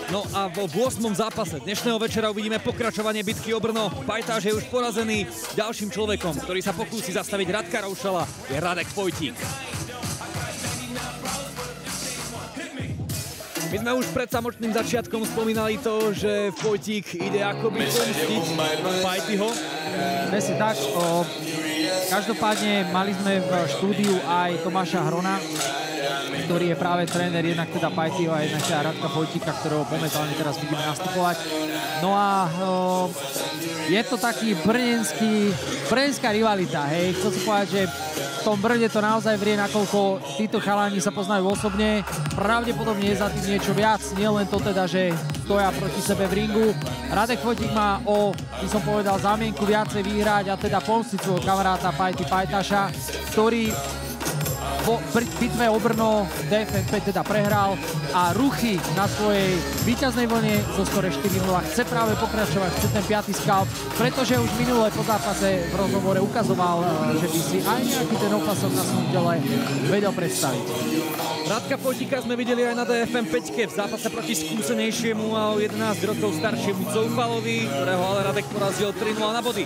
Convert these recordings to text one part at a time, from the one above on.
No a vo 8. zápase dnešného večera uvidíme pokračovanie bitky o Brno. Pajtáš je už porazený. Ďalším človekom, ktorý sa pokúsi zastaviť Radka Roušala, je Radek Vojtík. My sme už pred samotným začiatkom spomínali to, že Vojtík ide akoby pomstiť Pajtyho. Presne tak. Každopádne mali sme v štúdiu aj Tomáša Hrona, ktorý je práve tréner jednak teda Pajtyho a jednak teda Radka Vojtíka, ktorého momentálne teraz vidíme nastupovať. No a je to taký brnenská rivalita, hej. Chcem si povedať, že v tom Brne to naozaj vrie, nakoľko títo chalani sa poznajú osobne. Pravdepodobne je za tým niečo viac, nie len to teda, že stoja proti sebe v ringu. Radek Vojtík má by som povedal, zámienku viacej vyhrať a teda pomstiť svojho kamaráta Pajty Pajtaša, ktorý po bitve o Brno DFMP teda prehral a ruchy na svojej víťaznej vlne zo skore 4-0 chce práve pokračovať, chce ten 5. skalp, pretože už minulé po zápase v rozhovore ukazoval, že by si aj nejaký ten opasok na svojom tele vedel predstaviť. Radka Vojtíka sme videli aj na DFM 5 v zápase proti skúsenejšiemu a o 11 rokov staršiemu Zoufalovi, ktorého ale Radek porazil 3-0 na body.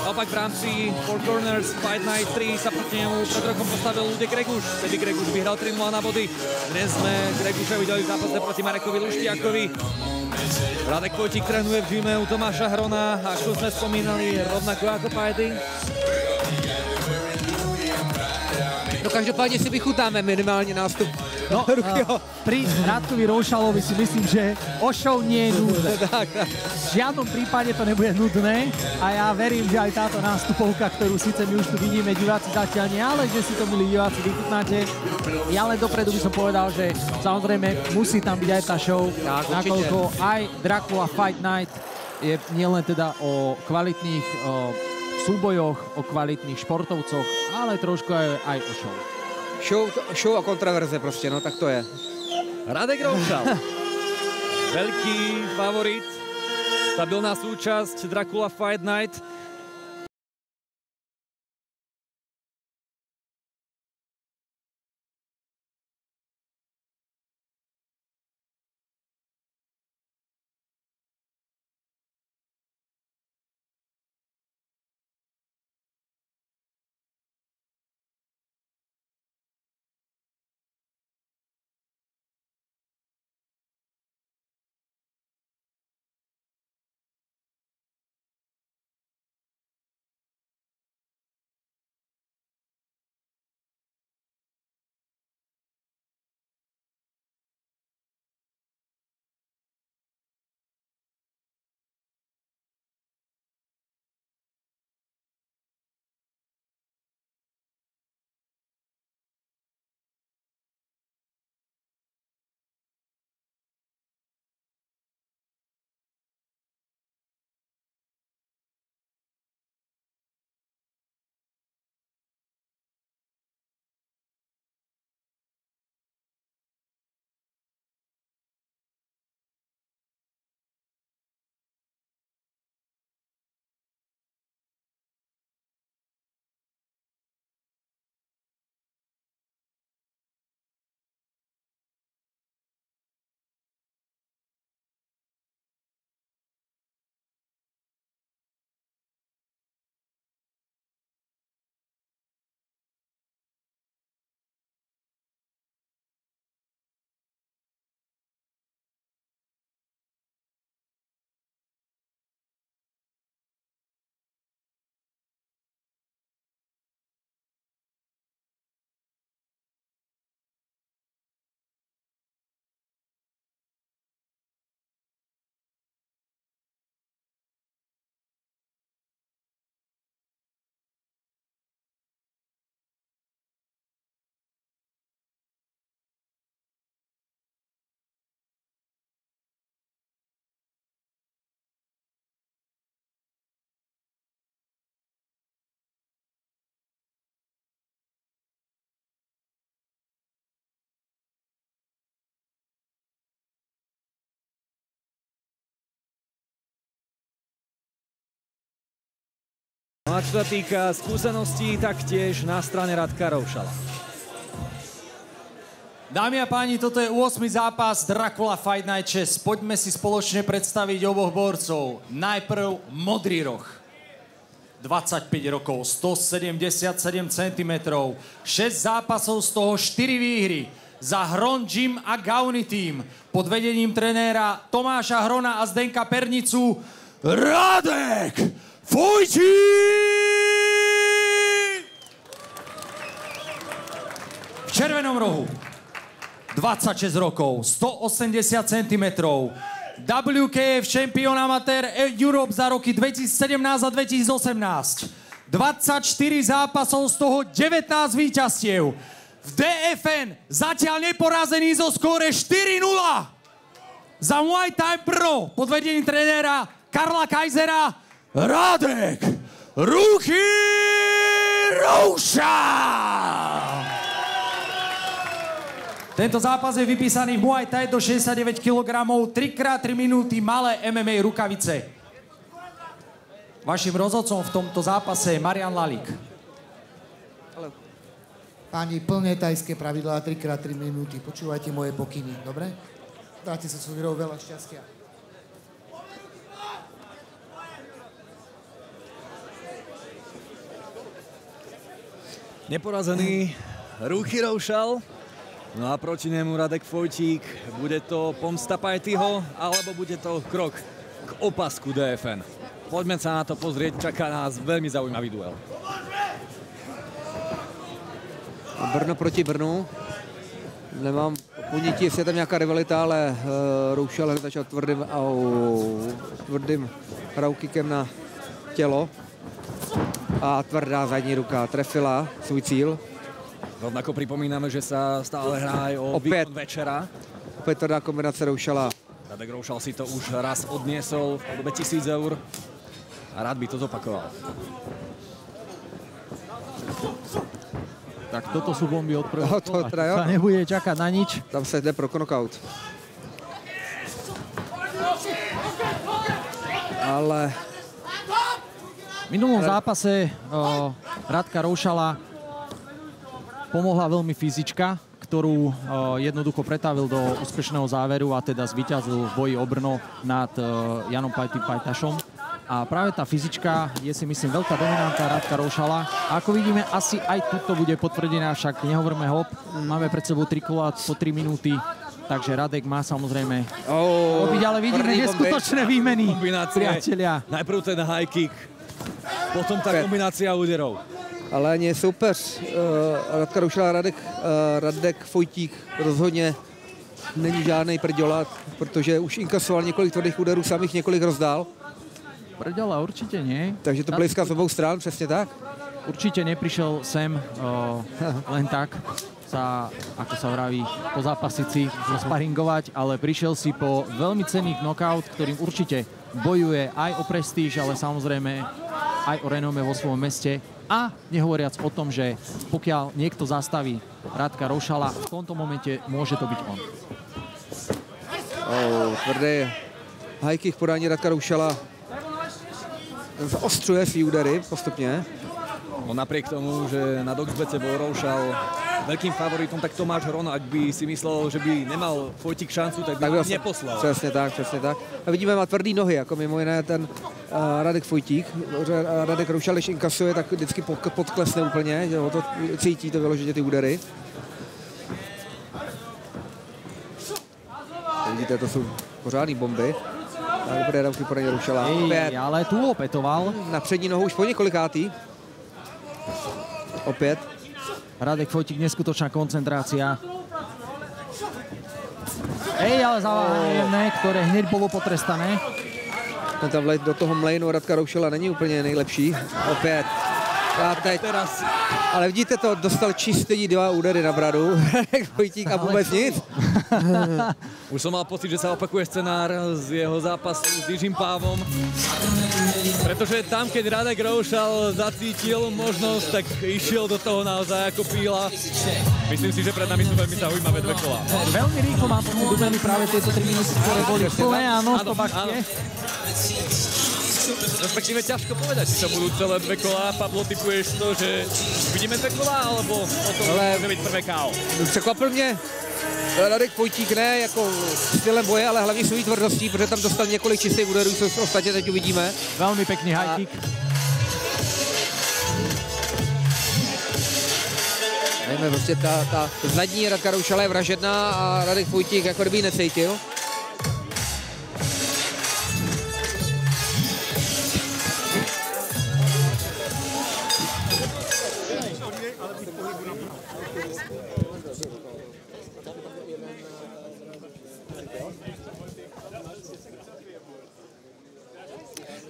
Opak v rámci Four Corners Fight Night 3 sa proti nemu pred rokom postavil Ludek Greguš. Vtedy Greguš vyhral 3-0 na body. Dnes sme Greguša videli v zápase proti Marekovi Luštiakovi. Radek Vojtík trénuje v gyme u Tomáša Hrona, ako sme spomínali, rovnako ako Pajty. No každopádně si vychutáme minimálně nástup. No, pri Radkovi Roušalovi si myslím, že o show nie je nudné. V žiadnom prípade to nebude nudné a ja verím, že aj táto nástupovka, ktorú síce my už tu vidíme, diváci zatiaľ nie, ale že si to, milí diváci, vychutnáte. Ja len dopredu by som povedal, že samozrejme musí tam byť aj tá show, nakoľko aj Dracula Fight Night je nielen teda o kvalitných súbojoch, o kvalitných športovcoch, ale trošku aj o show. Show a kontroverze prostě, no tak to je. Radek Roušal, veľký favorit, stabilná súčasť Dracula Fight Night. No a čo sa týka skúseností, taktiež na strane Radka Roušala. Dámy a páni, toto je 8. zápas Dracula Fight Night 6. Poďme si spoločne predstaviť oboch borcov. Najprv modrý roh. 25 rokov, 177 cm, 6 zápasov, z toho 4 výhry. Za Hron Gym a Gauny Team pod vedením trenéra Tomáša Hrona a Zdenka Pernicu Radek Vojtík! V červenom rohu 26 rokov, 180 cm, WKF Champion Amateur Europe za roky 2017 a 2018. 24 zápasov, z toho 19 víťazstiev. V DFN zatiaľ neporazený zo skóre 4-0. Za Muay Thai Pro pod vedením trenéra Karla Kaisera Radek Ruchy Roušal! Tento zápas je vypísaný v Muay Thai do 69 kg, 3x3 minúty, malé MMA rukavice. Vašim rozhodcom v tomto zápase je Marian Lalík. Páni, plné tajské pravidlá, 3x3 minúty. Počúvajte moje pokyny, dobre? Dáte sa súdrov veľa šťastia. Neporazený Ruchy Roušal. No a proti nemu Radek Vojtík. Bude to pomsta Pajtyho, alebo bude to krok k opasku DFN? Poďme sa na to pozrieť, čaká nás veľmi zaujímavý duel. Brno proti Brnu. Nemám ponětí, jestli je tam nějaká rivalita, ale Roušal začal tvrdým raukikem na tělo. A tvrdá zadní ruka trefila svůj cíl. Rovnako pripomíname, že sa stále hrá aj o výkon večera. Opäť tvrdá kombinace Roušala. Radek Roušal si to už raz odniesol v podobe 1000 eur a rád by to zopakoval. Tak toto sú bomby od prvého kola. Sa nebude čakať na nič. Tam sa jde pro knockout. Ale v minulom zápase Radka Roušala pomohla veľmi fyzička, ktorú jednoducho pretavil do úspešného záveru a teda zvíťazil v boji o Brno nad Janom Pajtašom. A práve tá fyzička je, si myslím, veľká dominanta Radka Roušala. A ako vidíme, asi aj tuto bude potvrdená, však nehovorme hop. Máme pred sebou 3 kola po 3 minúty, takže Radek má samozrejme robiť, ale vidíme neskutočné výmeny, priatelia. Najprv ten high kick, potom tá kombinácia úderov. Ale nie soupeř Radka Roušala, Radek Vojtík rozhodně není žádnej prďola, protože už inkasoval několik tvrdých úderů, samých několik rozdál. Prďola určite nie. Takže to blízka z obou strán, přesně tak. Určite neprišiel sem len tak ako sa vraví, pozápasiť si, sparingovať, ale prišiel si po veľmi cenný knockout, ktorým určite bojuje aj o prestíž, ale samozrejme aj o renome vo svojom meste. A nehovoriac o tom, že pokiaľ niekto zastaví Radka Roušala, v tomto momente môže to byť on. Tvrdé high kick podání Radka Roušala. Zaostřuje svý údery postupně. No napriek tomu, že na Doxbete bol Roušal veľkým favoritom, tak Tomáš Hron, ak by si myslel, že by nemal Vojtík šancu, tak by ho neposlal. Přesně tak, přesně tak. A vidíme, má tvrdý nohy, jako mimo jiné ten Radek Vojtík. Radek Roušal, když inkasuje, tak vždycky podklesne úplně, že ho to cítí to vyloženě ty údery. Vidíte, to jsou pořádný bomby. Tak dobré dávky poradí Roušala. Ale tu opetoval. Na přední nohu už po několikátý. Opět. Radek Vojtík, neskutočná koncentrácia. Ale zaváhanie jemné, ktoré hneď bolo potrestané. Ten vlet do toho mlejnu Radka Roušala není úplně nejlepší. Opět. A teď. Ale vidíte to, dostal čistý 2 údery na bradu. Radek Vojtík a vůbec nic. Už som mal pocit, že sa opakuje scenár z jeho zápasu s Jižím Pávom. Pretože tam, keď Radek Roušal zacítil možnosť, tak išiel do toho naozaj ako píla. Myslím si, že pred nami sú veľmi zaujímavé 2 kolá. Veľmi rýchlo mám pocit, že práve tieto 3 minúty, ktoré boli plné a non-stop akcie. Respektíve ťažko povedať, či to budú celé 2 kolá. Pablo, typuješ to, že vidíme 2 kolá, alebo o tom môže byť prvé KO? Překvapil mě Radek Vojtík ne jako stylem boje, ale hlavně svojí tvrdostí, protože tam dostal několik čistých úderů, co ostatně teď uvidíme. Veľmi pekný high kick. Nevíme, prostě ta zadní Radka Roušala je vražedná a Radek Vojtík jako kdyby ji necítil.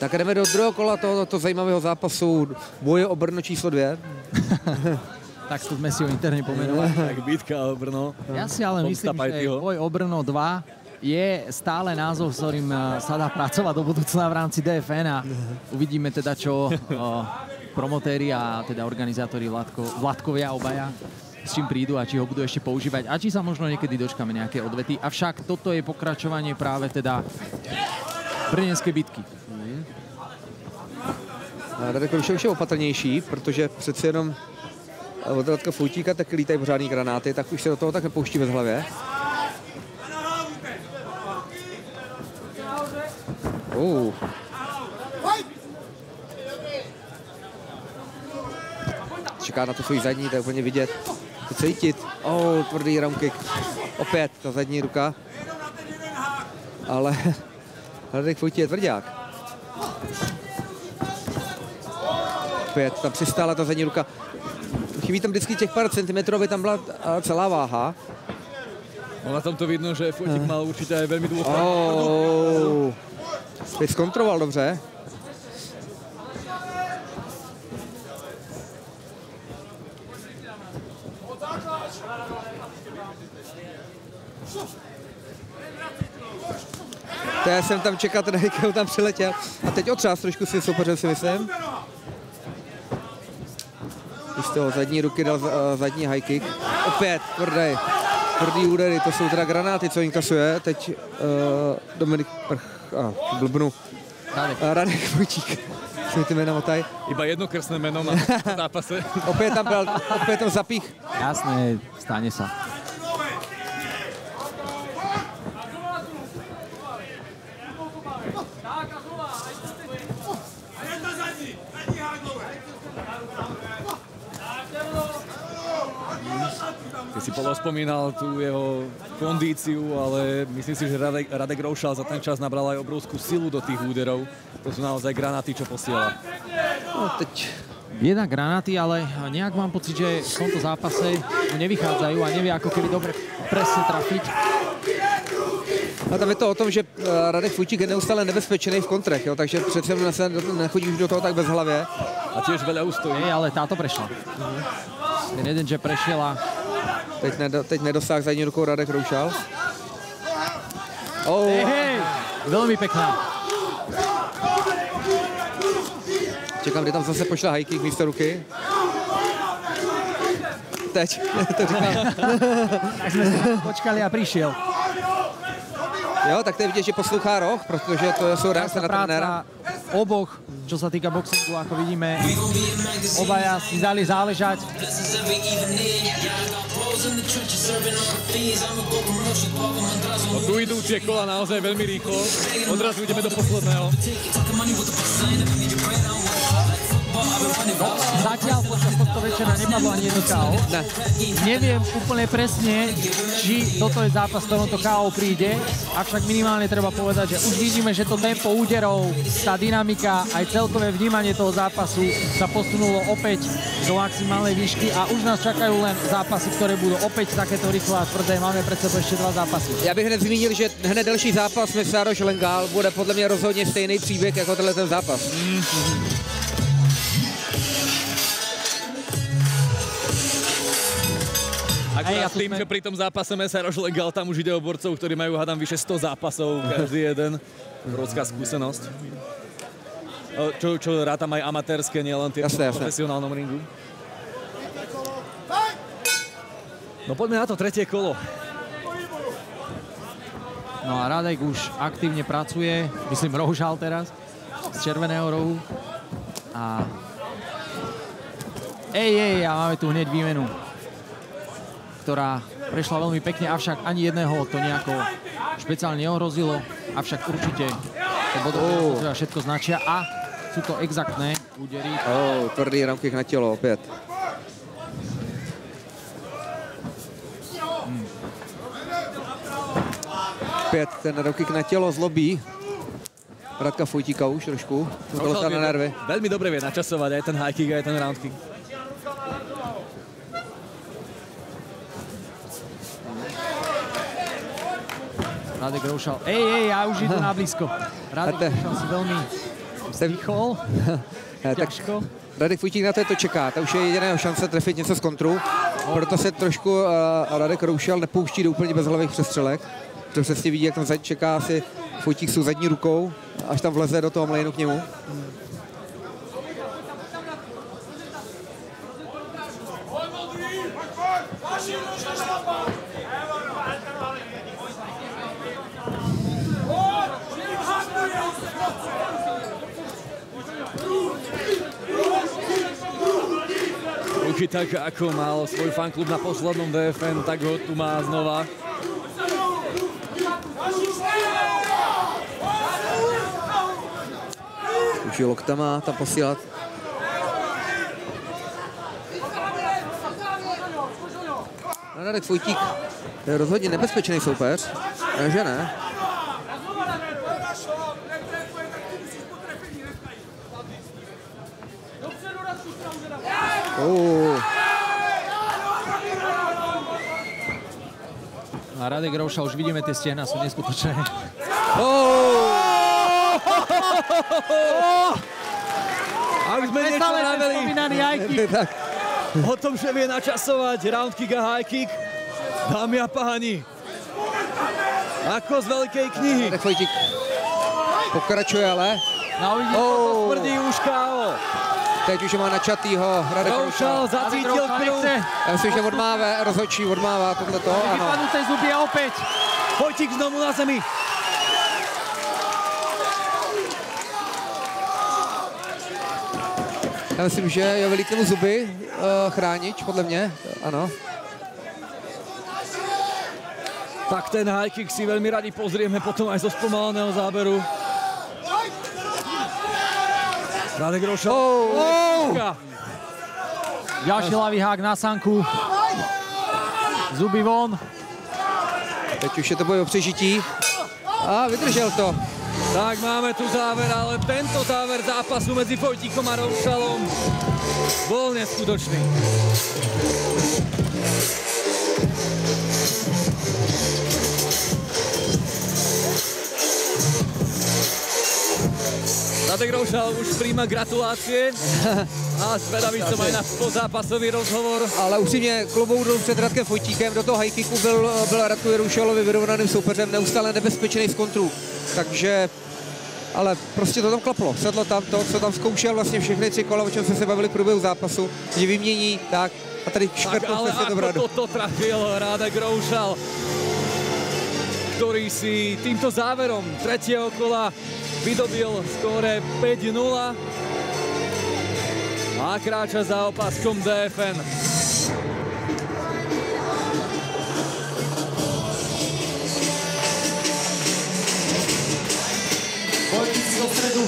Tak jdeme do druhého kola tohoto zajímavého zápasu boje o Brno číslo 2. Tak to sme si ho interne pomenovali. Tak bitka o Brno. Ja si ale myslím, že boj o Brno 2 je stále názov, s ktorým sa dá pracovať do budúcna v rámci DFN a uvidíme teda, čo promotéri a teda organizátori Vládkovia obaja s čím prídu a či ho budú ešte používať a či sa možno niekedy dočkáme nejaké odvety. Avšak toto je pokračovanie práve teda brněnské bitky. Radek Roušel už je opatrnější, protože přeci jenom od Radka Vojtíka tak lítají pořádný granáty, tak už se do toho tak nepouští bez hlavě. Čeká na to svůj zadní, to je úplně vidět, to cítit. Tvrdý round kick. Opět ta zadní ruka. Ale Radek Vojtík je tvrdák. Opět tam přistála ta zadní ruka. Chybí tam vždycky těch pár centimetrů, aby tam byla celá váha. No na tom to vidno, že Vojtík mal určitě aj velmi dôkladný. Teď zkontroval dobře. To já jsem tam čekal, ten Heikl tam přiletěl. A teď otřás trošku si soupeřem, si myslím. Z toho zadní ruky dal zadní high kick. Opět tvrdý údery, to jsou teda granáty, co inkasuje. Teď Dominik blbnu. Radek Vojtík. Se ty jména motaj. Iba jedno krstné jméno na zápase. Opět tam zapích. Jasné, stane sa. Keď si Polo spomínal tú jeho kondíciu, ale myslím si, že Radek Roušal za ten čas nabral aj obrovskú silu do tých úderov. To sú naozaj granáty, čo posiela. No teď Jedna granáty, ale nejak mám pocit, že v tomto zápase nevychádzajú a nevie ako keby dobre presne trafiť. A tam je to o tom, že Radek Vojtík je neustále nebezpečný v kontrech, jo, takže přece se nechodí už do toho tak bezhlavě. A tiež veľa ústojí. Ale táto prešla. Ten jeden, že prešiel a... Teď nedosáh zadní rukou Radek Roušal. Hej, veľmi pekná. Čekám, kdy tam zase pošla high kick místo ruky. Teď, to říkám. Tak sme počkali a prišiel. Jo, tak to je vidět, že poslouchá roh, protože to jsou reakce na trenéra. Oboch, čo sa týka boxingu, ako vidíme, obaja si dali záležať. No, tu idú tie kola naozaj veľmi rýchlo. Odrazu ideme do posledného. Zatiaľ počas tohto večera nepadlo ani jedno KO. Ne. Neviem úplne presne, či toto je zápas, v ktorom to KO príde, avšak minimálne treba povedať, že už vidíme, že to tempo úderov, tá dynamika, aj celkové vnímanie toho zápasu sa posunulo opäť do maximálnej výšky a už nás čakajú len zápasy, ktoré budú opäť takéto rýchle a tvrdé. Máme pred sebou ešte 2 zápasy. Já bych hned zmínil, že hned další zápas Mesároš Lengal bude podle mě rozhodně stejný příběh jako tenhle ten zápas. Akurát tým, že pri tom zápase Mesároš Lengal tam už ide o borcov, ktorí majú, hádam, vyše 100 zápasov, každý jeden. Obrovská skúsenosť. Čo rátam aj amatérske, nielen tie v profesionálnom ringu. No poďme na to, tretie kolo. No a Radek už aktívne pracuje, myslím Roušal teraz, z červeného rohu. A máme tu hneď výmenu, ktorá prešla veľmi pekne, avšak ani jedného to nejako špeciálne neohrozilo, avšak určite to bodové všetko značia a sú to exaktné údery. Tvrdý round kick na tělo opět. Opět ten round kick na tělo zlobí Radka Fojtíka už trošku. To na nervy. Veľmi dobre vie načasovať aj ten high kick, aj ten round kick. Radek Roušal. Ja už idú na blízko. Radek Roušal si veľmi vzdychol. Ťažko. Radek Fojtík na to čeká. To už je jediná šance trefit něco z kontru. Proto se trošku Radek Roušal nepouští do úplně bezhlavých přestřelek. To přesně vidí, jak tam čeká asi Fojtík s zadní rukou, až tam vleze do toho mlejnu k němu. Ruky tak, ako mal svoj fanklub na poslednom DFN, tak ho tu má znova. Už je loktama tam posílat. Radek Fojtík je rozhodně nebezpečný soupeř, že ne? A Radek Roušal, už vidíme, tie stehna sú neskutočné. A už sme niečo naveli o tom, že vie načasovať round kick a high kick. Dámy a páni, ako z veľkej knihy. Radek Fojtík pokračuje, ale... Tvrdý už KO. Teď už má načatýho Radek Roušal zacítil krv. Já myslím, že rozhodčí odmává tohleto. Vypadnuté zuby a opäť. Fojtík znovu na zemi. Já myslím, že je vylítne mu zuby chránič, podle mě, ano. Tak ten high kick si veľmi radi pozrieme potom aj zo spomaleného záberu. Radek Roušal. Ďalší ľavý hák na sanku. Zuby von. Teď už je to boj o přežití. A vydržel to. Tak máme tu záver, ale tento záver zápasu medzi Fojtíkom a Roušalom bol neskutočný. Radek Roušal už príjma gratulácie a zvedavý som aj na pozápasový rozhovor. Ale upřímně klobouk dolů před Radkem Fojtíkem, do toho high kicku byl Radku Roušalovi vyrovnaným soupeřem, neustále nebezpečný z kontru. Takže, ale prostě to tam klaplo. Sedlo tam to, co tam zkoušel vlastně všechny 3 kola, o čem jsme se bavili v průběhu zápasu, že vymění, tak a tady škrtnul se to bradu. Ale ako toto trafil Radek Roušal, ktorý si týmto záverom 3. kola vydobil skóre 5-0 a kráča za opaskom DFN. Fojtík do stredu.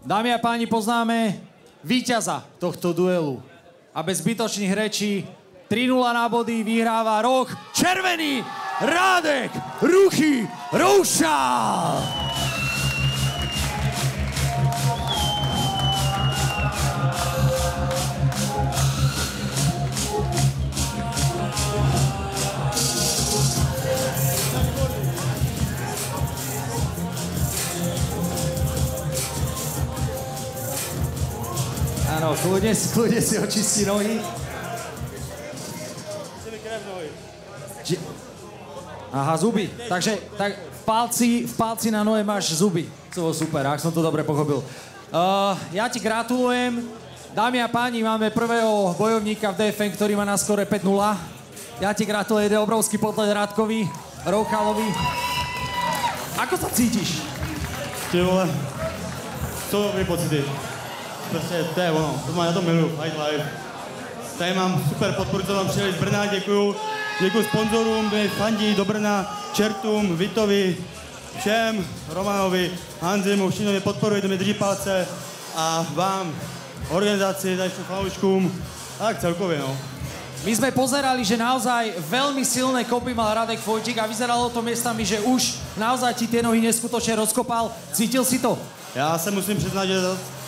Dámy a páni, poznáme víťaza tohto duelu. A bez zbytočných rečí 3-0 na body vyhráva roh červený Radek Ruchy Roušal. Áno, kľudne si očistí nohy. Aha, zuby. Takže tak v palci na nohe máš zuby. To bolo super, ak som to dobre pochopil. Ja ti gratulujem. Dámy a páni, máme prvého bojovníka v DFN, ktorý má na skore 5-0. Ja ti gratulujem, obrovský potlesk Radkovi Roušalovi. Ako sa cítiš? Ty vole, jsou dobrý pocity. Prostě to je ono, já to miluju, Fight Life. Tady mám super podporu, co vám přijeli z Brna, děkuju. Děkuju sponzorům, kteří fandí do Brna, Čertům, Vitovi, všem, Romanovi, Hanzimu, všichni mě podporují, mě drží palce a vám, organizácii, zajišťuju fanouškům, tak celkově, no. My sme pozerali, že naozaj veľmi silné kopy mal Radek Vojtík a vyzeralo to miestami, že už naozaj ti tie nohy neskutočne rozkopal. Cítil si to? Já se musím přiznat, že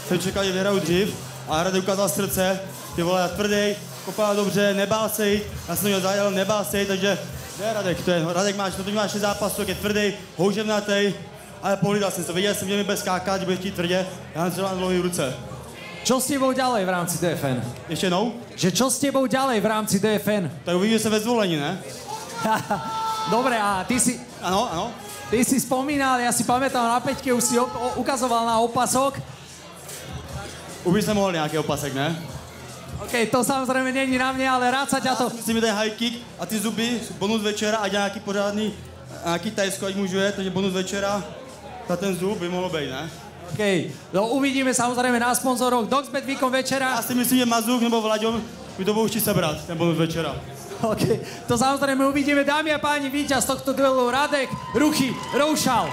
jsem čekal, že vyhraju dřív, a Radek ukázal srdce, ty vole, tvrdý, kopal dobře, nebál se jít, já jsem to měl zajel, nebál se jít, takže to je Radek, Radek máš, to máš 6 zápasů, je tvrdý, houževnatý, ale pohlídal jsem to, viděl jsem, že mi bude skákat, že bude chtít tvrdě, já mám třeba dlouhý ruce. Čo s tebou ďalej v rámci DFN? Ještě jednou? Že čo s tebou ďalej v rámci DFN? Tak uvidíme se ve zvolení, ne? Dobre, a ty si... Ano, ano. Ty si spomínal, ja si pamätám, na Peťke už si ukazoval na opasok. Už by jsem mohl nějaký opasek, ne? OK, to samozrejme není na mne, ale rád sa ťa to... Myslím, že ten high kick a ty zuby, bonus večera a nějaký pořádný, nějaký tajsko, ať můžu jet, takže bonus večera, ta ten zub by mohlo být, ne? OK, no uvidíme samozrejme na sponzoroch. Doxbet výkon večera. Já si myslím, že Mazuk nebo Vlaďo by to budou chtít sebrat, ten bonus večera. OK, to samozrejme uvidíme. Dámy a páni, víťaz tohto duelu Radek Ruchy Roušal.